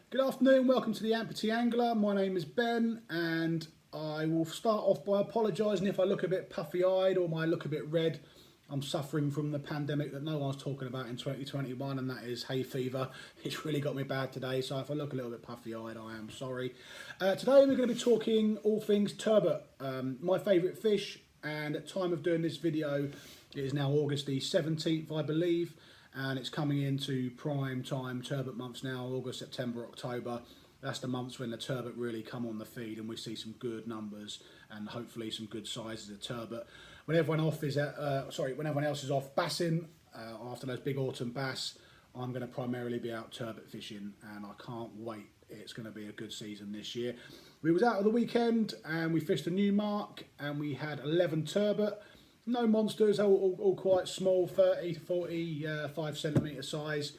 Good afternoon, welcome to the Amputee Angler. My name is Ben and I will start off by apologising if I look a bit puffy-eyed or I look a bit red. I'm suffering from the pandemic that no one's talking about in 2021, and that is hay fever. It's really got me bad today, so if I look a little bit puffy-eyed, I am sorry. Today we're going to be talking all things turbot, my favourite fish, and at time of doing this video, it is now August the 17th, I believe. And it's coming into prime time turbot months now, August, September, October. That's the months when the turbot really come on the feed and we see some good numbers and hopefully some good sizes of turbot. When everyone else is off bassing after those big autumn bass, I'm going to primarily be out turbot fishing, and I can't wait. It's going to be a good season this year. We was out of the weekend and we fished a new mark and we had 11 turbot. No monsters, all quite small, 30 to 45 centimetre size.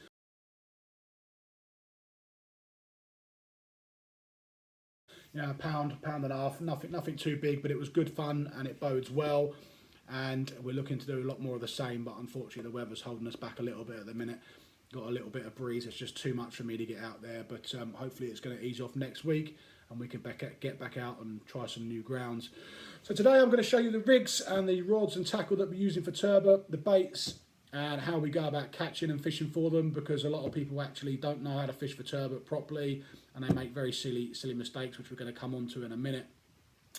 You know, a pound and a half, nothing too big, but it was good fun and it bodes well. And we're looking to do a lot more of the same, but unfortunately the weather's holding us back a little bit at the minute. Got a little bit of breeze, it's just too much for me to get out there, but hopefully it's going to ease off next week and we can get back out and try some new grounds. So today I'm going to show you the rigs and the rods and tackle that we're using for turbot, the baits, and how we go about catching and fishing for them, because a lot of people actually don't know how to fish for turbot properly and they make very silly mistakes, which we're going to come on to in a minute.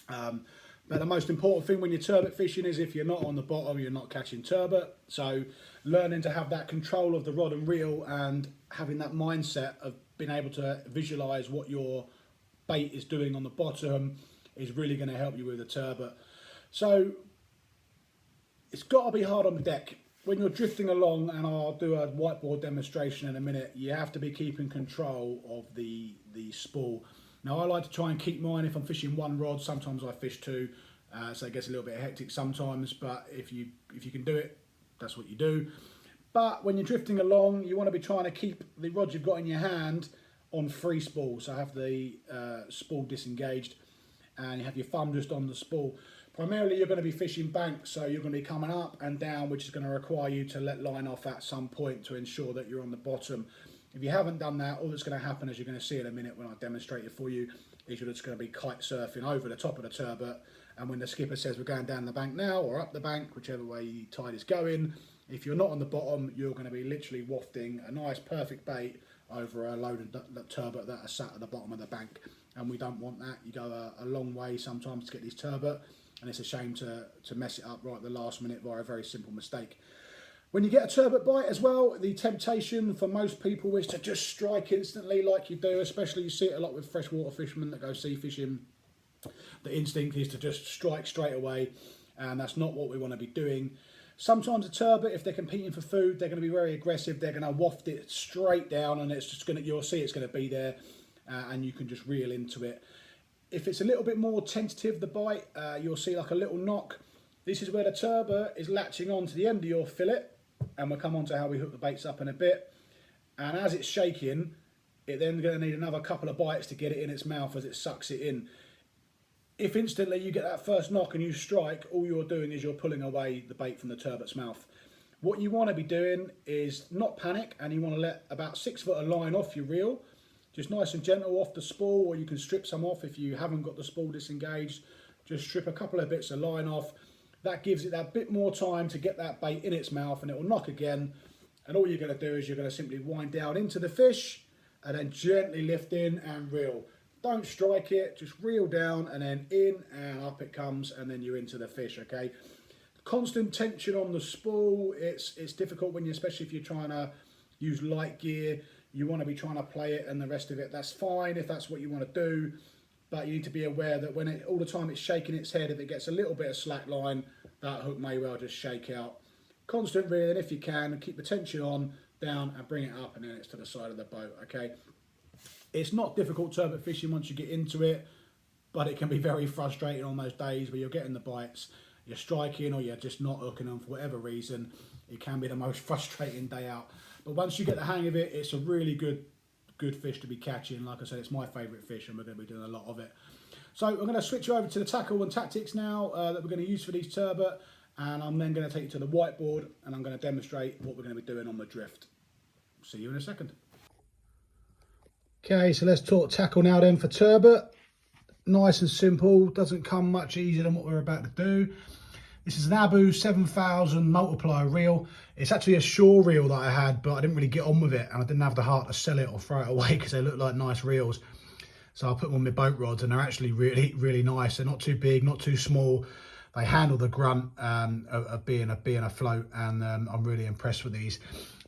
But the most important thing when you're turbot fishing is if you're not on the bottom, you're not catching turbot. So learning to have that control of the rod and reel and having that mindset of being able to visualise what your bait is doing on the bottom is really going to help you with the turbot. So it's got to be hard on the deck. When you're drifting along, and I'll do a whiteboard demonstration in a minute, you have to be keeping control of the spool. Now I like to try and keep mine if I'm fishing one rod. Sometimes I fish two, so it gets a little bit hectic sometimes, but if you can do it, that's what you do. But when you're drifting along, you want to be trying to keep the rod you've got in your hand on free spool. So have the spool disengaged and you have your thumb just on the spool. Primarily you're going to be fishing banks, so you're going to be coming up and down, which is going to require you to let line off at some point to ensure that you're on the bottom. If you haven't done that, all that's going to happen, as you're going to see in a minute when I demonstrate it for you, is you're just going to be kite surfing over the top of the turbot, and when the skipper says we're going down the bank now or up the bank, whichever way the tide is going, if you're not on the bottom, you're going to be literally wafting a nice perfect bait over a load of turbot that are sat at the bottom of the bank, and we don't want that. You go a long way sometimes to get these turbot, and it's a shame to mess it up right at the last minute by a very simple mistake. When you get a turbot bite as well, the temptation for most people is to just strike instantly like you do, especially you see it a lot with freshwater fishermen that go sea fishing. The instinct is to just strike straight away, and that's not what we want to be doing. Sometimes a turbot, if they're competing for food, they're going to be very aggressive. They're going to waft it straight down, and it's just going to, you'll see it's going to be there, and you can just reel into it. If it's a little bit more tentative, the bite, you'll see like a little knock. This is where the turbot is latching on to the end of your fillet, and we'll come on to how we hook the baits up in a bit. And as it's shaking, it then going to need another couple of bites to get it in its mouth as it sucks it in. If instantly you get that first knock and you strike, all you're doing is you're pulling away the bait from the turbot's mouth. What you want to be doing is not panic, and you want to let about 6 foot of line off your reel, just nice and gentle off the spool, or you can strip some off if you haven't got the spool disengaged. Just strip a couple of bits of line off. That gives it that bit more time to get that bait in its mouth, and it will knock again. And all you're going to do is you're going to simply wind down into the fish and then gently lift in and reel. Don't strike it, just reel down and then in and up it comes, and then you're into the fish, okay? Constant tension on the spool, it's difficult when you, especially if you're trying to use light gear. You want to be trying to play it and the rest of it. That's fine if that's what you want to do, but you need to be aware that when all the time it's shaking its head, if it gets a little bit of slack line, that hook may well just shake out. Constant reeling if you can, and keep the tension on, down, and bring it up, and then it's to the side of the boat, okay? It's not difficult turbot fishing once you get into it, but it can be very frustrating on those days where you're getting the bites, you're striking, or you're just not hooking them for whatever reason. It can be the most frustrating day out. But once you get the hang of it, it's a really good fish to be catching. Like I said, it's my favourite fish, and we're going to be doing a lot of it. So I'm going to switch you over to the tackle and tactics now that we're going to use for these turbot, and I'm then going to take you to the whiteboard and I'm going to demonstrate what we're going to be doing on the drift. See you in a second. Okay, so let's talk tackle now then for turbot. Nice and simple, doesn't come much easier than what we're about to do. This is an Abu 7000 multiplier reel. It's actually a shore reel that I had, but I didn't really get on with it, and I didn't have the heart to sell it or throw it away because they look like nice reels. So I put them on my boat rods, and they're actually really nice. They're not too big, not too small. They handle the grunt of being afloat, and I'm really impressed with these.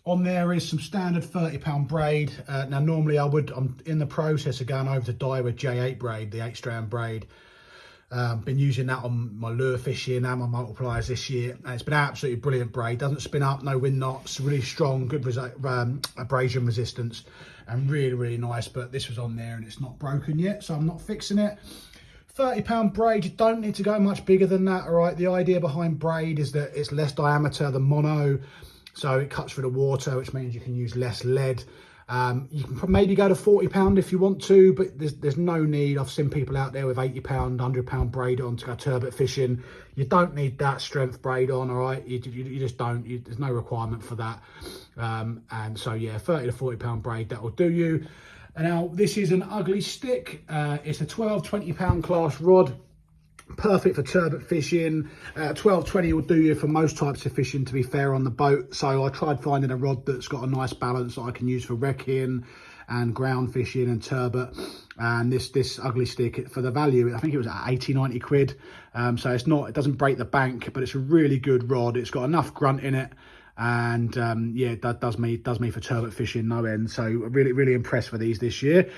On there is some standard 30-pound braid. Now normally I'm in the process of going over to dye with J8 braid, the 8-strand braid. Been using that on my lure fishing and my multipliers this year, and it's been absolutely brilliant braid. Doesn't spin up, no wind knots, really strong, good abrasion resistance, and really nice. But this was on there and it's not broken yet, so I'm not fixing it. 30-pound braid, you don't need to go much bigger than that. All right, the idea behind braid is that it's less diameter than mono, so it cuts through the water, which means you can use less lead. You can maybe go to 40-pound if you want to, but there's no need. I've seen people out there with 80-pound, 100-pound braid on to go turbot fishing. You don't need that strength braid on, all right? You just don't. There's no requirement for that. And so, yeah, 30 to 40-pound braid, that will do you. And now, this is an ugly stick. It's a 12, 20-pound class rod. Perfect for turbot fishing. 12, 20 will do you for most types of fishing, to be fair, on the boat. So I tried finding a rod that's got a nice balance that I can use for wrecking and ground fishing and turbot. And this ugly stick, for the value, I think it was 80, 90 quid. So it doesn't break the bank, but it's a really good rod. It's got enough grunt in it. And yeah, that does me for turbot fishing no end. So really impressed with these this year.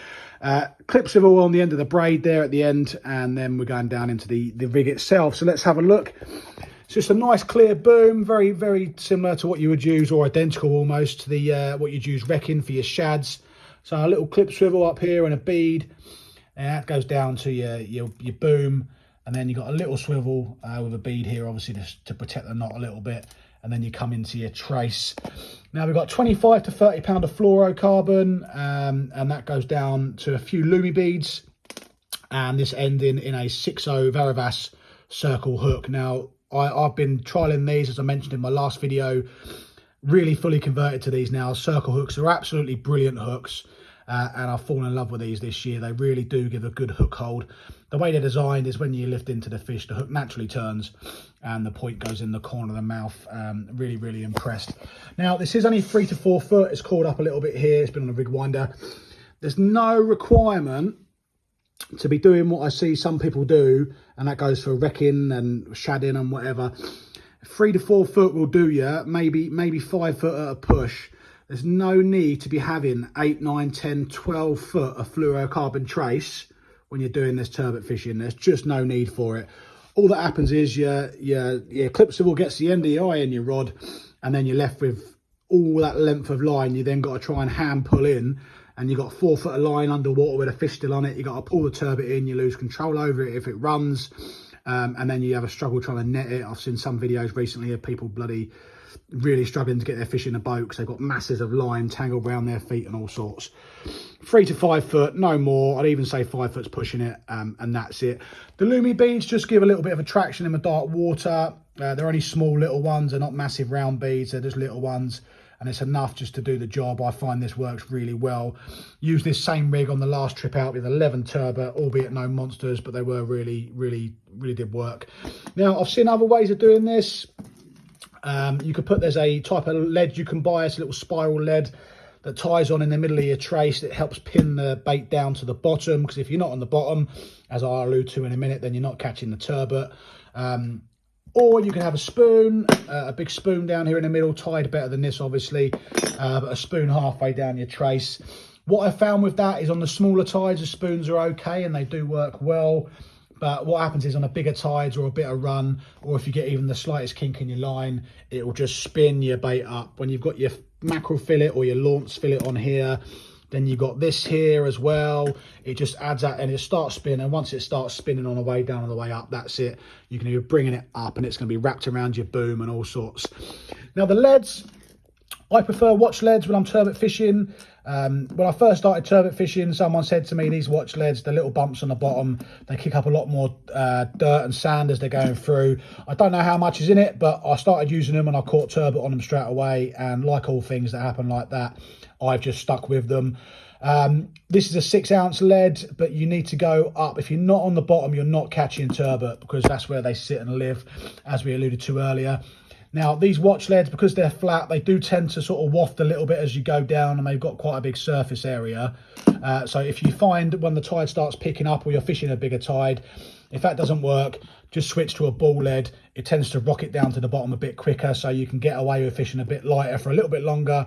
Clip swivel on the end of the braid there at the end, and then we're going down into the rig itself. So let's have a look. It's just a nice clear boom, very similar to what you would use, or identical almost to the what you'd use wrecking for your shads. So a little clip swivel up here and a bead, and that goes down to your boom, and then you've got a little swivel with a bead here, obviously to protect the knot a little bit. And then you come into your trace. Now we've got 25 to 30 pound of fluorocarbon, and that goes down to a few lumi beads, and this ending in a 6.0 Varavas circle hook. Now I've been trialing these, as I mentioned in my last video, really fully converted to these now. Circle hooks are absolutely brilliant hooks, and I've fallen in love with these this year. They really do give a good hook hold. The way they're designed is when you lift into the fish, the hook naturally turns and the point goes in the corner of the mouth. Really impressed. Now, this is only 3 to 4 foot. It's caught up a little bit here. It's been on a rig winder. There's no requirement to be doing what I see some people do, and that goes for wrecking and shadding and whatever. 3 to 4 foot will do you, maybe 5 foot at a push. There's no need to be having 8, 9, 10, 12 foot of fluorocarbon trace when you're doing this turbot fishing. There's just no need for it. All that happens is your clip swivel gets the end of your eye in your rod, and then you're left with all that length of line. You then got to try and hand pull in, and you've got 4 foot of line underwater with a fish still on it. You got to pull the turbot in. You lose control over it if it runs, and then you have a struggle trying to net it. I've seen some videos recently of people really struggling to get their fish in a boat because they've got masses of line tangled around their feet and all sorts. 3 to 5 foot, no more. I'd even say 5 foot's pushing it, and that's it. The lumi beads just give a little bit of attraction in the dark water. They're only small little ones. They're not massive round beads. They're just little ones, and it's enough just to do the job. I find this works really well. Used this same rig on the last trip out with 11 turbot, albeit no monsters, but they were really did work. Now, I've seen other ways of doing this. You could there's a type of lead you can buy. It's a little spiral lead that ties on in the middle of your trace. It helps pin the bait down to the bottom, because if you're not on the bottom, as I'll allude to in a minute, then you're not catching the turbot. Or you can have a spoon, a big spoon down here in the middle, tied better than this obviously, but a spoon halfway down your trace. What I found with that is on the smaller tides, the spoons are okay and they do work well. But what happens is on a bigger tides or a bit of run, or if you get even the slightest kink in your line, it will just spin your bait up. When you've got your mackerel fillet or your launce fillet on here, then you've got this here as well. It just adds that, and it starts spinning. Once it starts spinning on the way down and the way up, that's it. You can be bringing it up and it's going to be wrapped around your boom and all sorts. Now the leads I prefer watch leads when I'm turbot fishing. When I first started turbot fishing, someone said to me, these watch leads, the little bumps on the bottom, they kick up a lot more dirt and sand as they're going through. I don't know how much is in it, but I started using them and I caught turbot on them straight away. And like all things that happen like that, I've just stuck with them. This is a 6-ounce lead, but you need to go up. If you're not on the bottom, you're not catching turbot, because that's where they sit and live, as we alluded to earlier. Now, these watch leads, because they're flat, they do tend to sort of waft a little bit as you go down, and they've got quite a big surface area. So if you find when the tide starts picking up, or you're fishing a bigger tide, if that doesn't work, just switch to a ball lead. It tends to rock it down to the bottom a bit quicker, so you can get away with fishing a bit lighter for a little bit longer.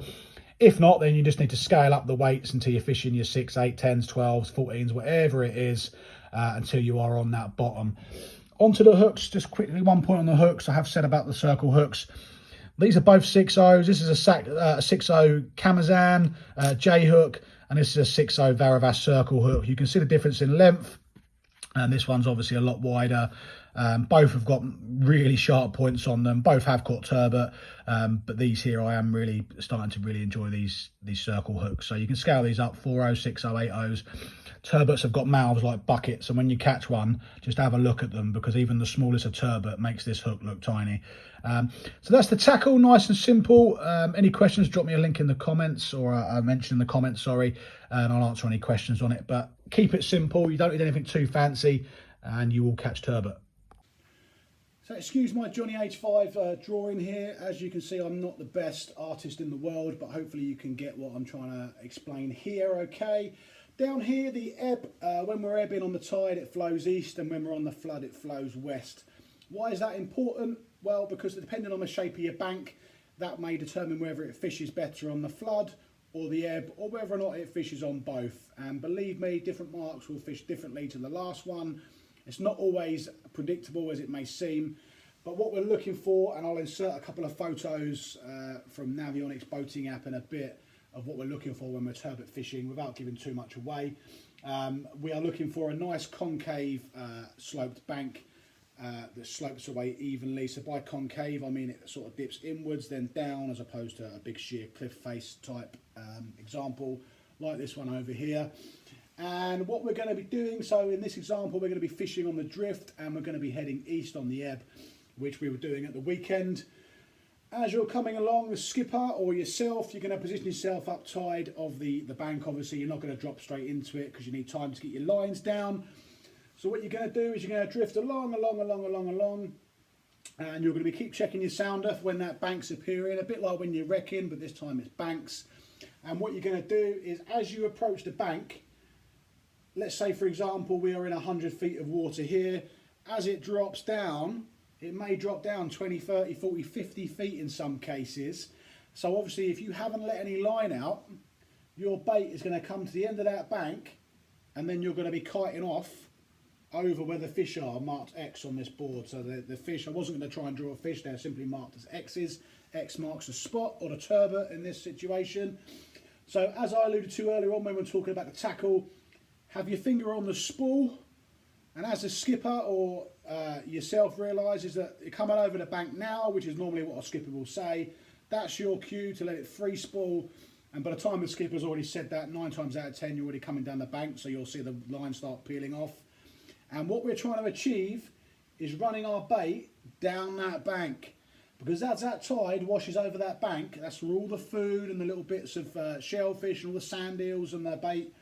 If not, then you just need to scale up the weights until you're fishing your 6, 8, 10s, 12s, 14s, whatever it is, until you are on that bottom. Onto the hooks, just quickly, one point on the hooks. I have said about the circle hooks. These are both 6.0s. This is a 6.0 Kamazan J hook, and this is a 6.0 Varavas circle hook. You can see the difference in length, and this one's obviously a lot wider. Both have got really sharp points on them. Both have caught turbot, but these here, I am really starting to really enjoy these circle hooks. So you can scale these up: 4.0, 6.0, 8.0s. Turbots have got mouths like buckets, and when you catch one, just have a look at them, because even the smallest of turbot makes this hook look tiny. So that's the tackle, nice and simple. Any questions, drop me a link in the comments, or I mention in the comments, sorry, and I'll answer any questions on it. But keep it simple, you don't need anything too fancy, and you will catch turbot. So excuse my Johnny H5 drawing here. As you can see, I'm not the best artist in the world, but hopefully you can get what I'm trying to explain here, okay? Down here, the ebb, when we're ebbing on the tide, it flows east, and when we're on the flood, it flows west. Why is that important? Well, because depending on the shape of your bank, that may determine whether it fishes better on the flood or the ebb, or whether or not it fishes on both. And believe me, different marks will fish differently to the last one. It's not always predictable as it may seem, but what we're looking for, and I'll insert a couple of photos from Navionics boating app in a bit, of what we're looking for when we're turbot fishing, without giving too much away. We are looking for a nice concave sloped bank that slopes away evenly. So by concave, I mean it sort of dips inwards then down, as opposed to a big sheer cliff face type example like this one over here. And what we're going to be doing, so in this example, we're going to be fishing on the drift, and we're going to be heading east on the ebb, which we were doing at the weekend. As you're coming along, the skipper or yourself, you're going to position yourself up tide of the bank. Obviously, you're not going to drop straight into it, because you need time to get your lines down. So what you're going to do is you're going to drift along, and you're going to keep checking your sounder for when that bank's appearing, a bit like when you're wrecking, but this time it's banks. And what you're going to do is, as you approach the bank, let's say, for example, we are in 100 feet of water here. As it drops down, it may drop down 20, 30, 40, 50 feet in some cases. So obviously, if you haven't let any line out, your bait is going to come to the end of that bank, and then you're going to be kiting off over where the fish are, marked X on this board. So the fish, I wasn't going to try and draw a fish, they're simply marked as X's. X marks the spot, or the turbot in this situation. So as I alluded to earlier on when we were talking about the tackle, have your finger on the spool, and as the skipper or yourself realises that you're coming over the bank now, which is normally what a skipper will say, that's your cue to let it free spool. And by the time the skipper's already said that, 9 times out of 10 you're already coming down the bank, so you'll see the line start peeling off. And what we're trying to achieve is running our bait down that bank, because as that tide washes over that bank, that's where all the food and the little bits of shellfish and all the sand eels and the bait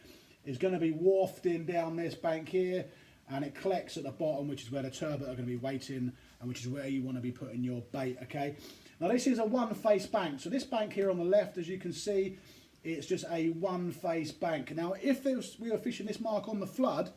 is going to be wafting down this bank here, and it collects at the bottom, which is where the turbot are going to be waiting, and which is where you want to be putting your bait. Okay, now this is a one-face bank, so this bank here on the left, as you can see, it's just a one-face bank. Now if we were fishing this mark on the flood,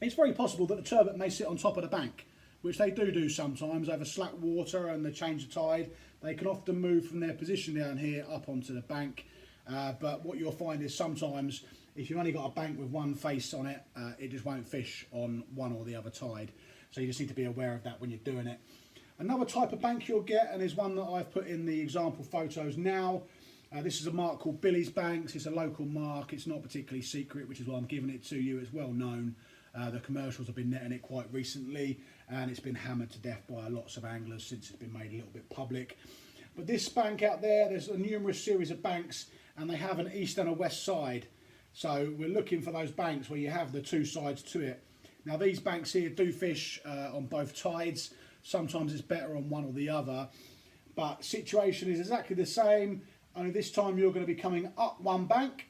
it's very possible that the turbot may sit on top of the bank, which they do sometimes over slack water and the change of tide. They can often move from their position down here up onto the bank, but what you'll find is sometimes if you've only got a bank with one face on it, it just won't fish on one or the other tide. So you just need to be aware of that when you're doing it. Another type of bank you'll get, and is one that I've put in the example photos now, this is a mark called Billy's Banks. It's a local mark. It's not particularly secret, which is why I'm giving it to you. It's well known. The commercials have been netting it quite recently, and it's been hammered to death by lots of anglers since it's been made a little bit public. But this bank out there, there's a numerous series of banks, and they have an east and a west side. So we're looking for those banks where you have the two sides to it. Now these banks here do fish on both tides. Sometimes it's better on one or the other. But situation is exactly the same, only this time you're going to be coming up one bank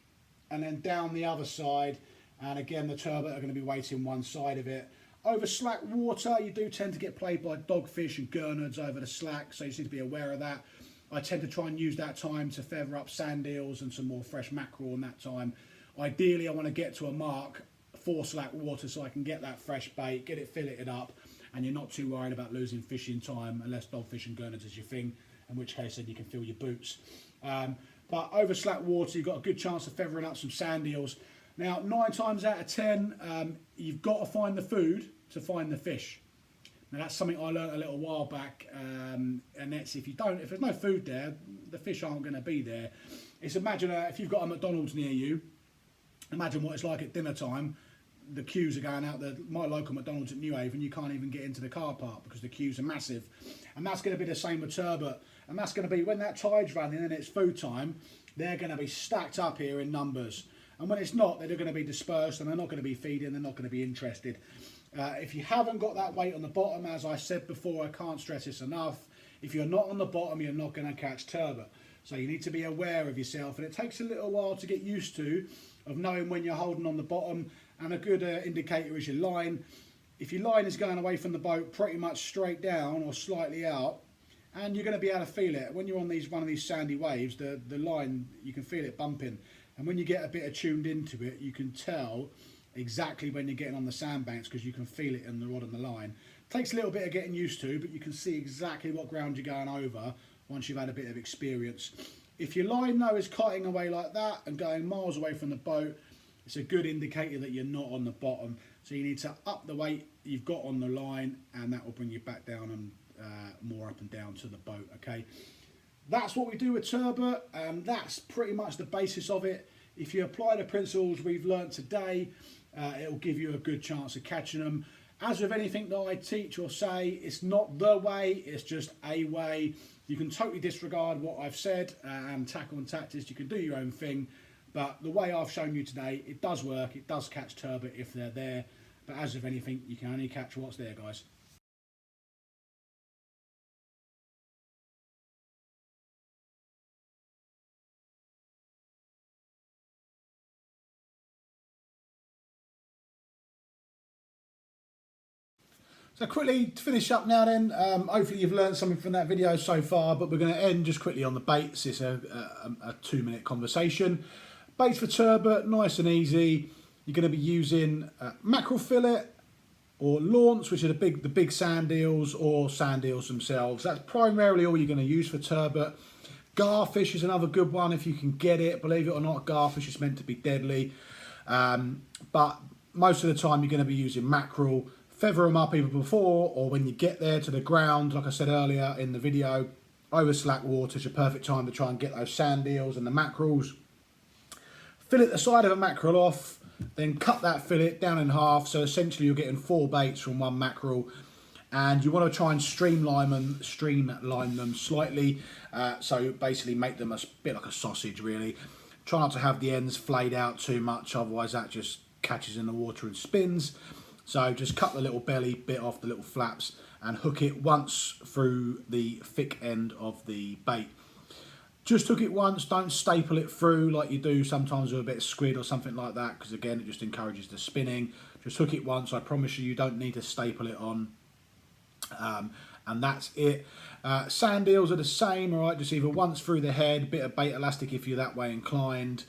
and then down the other side. And again, the turbot are going to be waiting one side of it. Over slack water, you do tend to get played by dogfish and gurnards over the slack, so you just need to be aware of that. I tend to try and use that time to feather up sand eels and some more fresh mackerel in that time. Ideally, I want to get to a mark for slack water so I can get that fresh bait, get it filleted up, and you're not too worried about losing fishing time unless dogfish and gurnards is your thing, in which case then you can fill your boots. But over slack water, you've got a good chance of feathering up some sand eels. Now, 9 times out of 10, you've got to find the food to find the fish. Now, that's something I learned a little while back, and that's if there's no food there, the fish aren't going to be there. It's imagine if you've got a McDonald's near you, imagine what it's like at dinner time. The queues are going out. My local McDonald's at Newhaven, you can't even get into the car park because the queues are massive. And that's going to be the same with turbot. And that's going to be when that tide's running and it's food time, they're going to be stacked up here in numbers. And when it's not, they're going to be dispersed and they're not going to be feeding, they're not going to be interested. If you haven't got that weight on the bottom, as I said before, I can't stress this enough, if you're not on the bottom, you're not going to catch turbot. So you need to be aware of yourself, and it takes a little while to get used to, of knowing when you're holding on the bottom, and a good indicator is your line. If your line is going away from the boat pretty much straight down or slightly out, and you're going to be able to feel it. When you're on one of these sandy waves, the line, you can feel it bumping. And when you get a bit attuned into it, you can tell exactly when you're getting on the sandbanks because you can feel it in the rod and the line. It takes a little bit of getting used to, but you can see exactly what ground you're going over once you've had a bit of experience. If your line though is cutting away like that and going miles away from the boat, it's a good indicator that you're not on the bottom. So you need to up the weight you've got on the line, and that will bring you back down and more up and down to the boat. Okay, that's what we do with turbot, and that's pretty much the basis of it. If you apply the principles we've learnt today, it will give you a good chance of catching them. As with anything that I teach or say, it's not the way, it's just a way. You can totally disregard what I've said and tackle and tactics. You can do your own thing, but the way I've shown you today, it does work. It does catch turbot if they're there, but as with anything, you can only catch what's there, guys. So quickly to finish up now then, hopefully you've learned something from that video so far, but we're going to end just quickly on the baits. It's a 2-minute conversation. Baits for turbot, nice and easy. You're going to be using mackerel fillet or launce, which are the big sand eels, or sand eels themselves. That's primarily all you're going to use for turbot. Garfish is another good one if you can get it. Believe it or not, garfish is meant to be deadly. But most of the time you're going to be using mackerel. Feather them up either before or when you get there to the ground, like I said earlier in the video. Over slack water is your perfect time to try and get those sand eels and the mackerels. Fillet the side of a mackerel off, then cut that fillet down in half. So essentially you're getting 4 baits from 1 mackerel, and you want to try and streamline them slightly. So basically make them a bit like a sausage really. Try not to have the ends flayed out too much, otherwise that just catches in the water and spins. So just cut the little belly bit off, the little flaps, and hook it once through the thick end of the bait. Just hook it once, don't staple it through like you do sometimes with a bit of squid or something like that, because again, it just encourages the spinning. Just hook it once, I promise you don't need to staple it on. And that's it. Sand eels are the same, all right, just either once through the head, bit of bait elastic if you're that way inclined.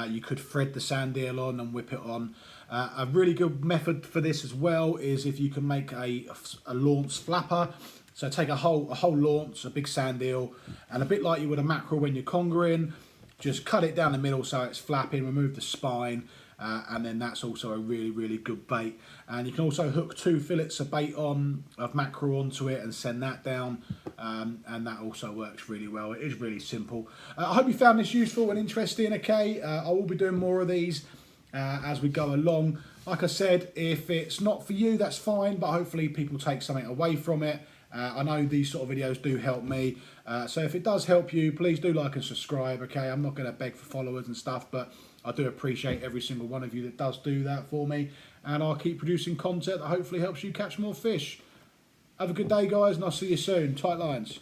You could thread the sand eel on and whip it on. A really good method for this as well is if you can make a launce flapper. So take a whole launce, a big sand eel, and a bit like you would a mackerel when you're congering, just cut it down the middle so it's flapping, remove the spine, and then that's also a really good bait. And you can also hook 2 fillets of bait of mackerel onto it and send that down, and that also works really well. It is really simple. I hope you found this useful and interesting. Okay, I will be doing more of these as we go along. Like I said, if it's not for you, that's fine, but hopefully people take something away from it I know these sort of videos do help me, so if it does help you, please do like and subscribe. Okay, I'm not going to beg for followers and stuff, but I do appreciate every single one of you that does do that for me, and I'll keep producing content that hopefully helps you catch more fish. Have a good day, guys, and I'll see you soon. Tight lines.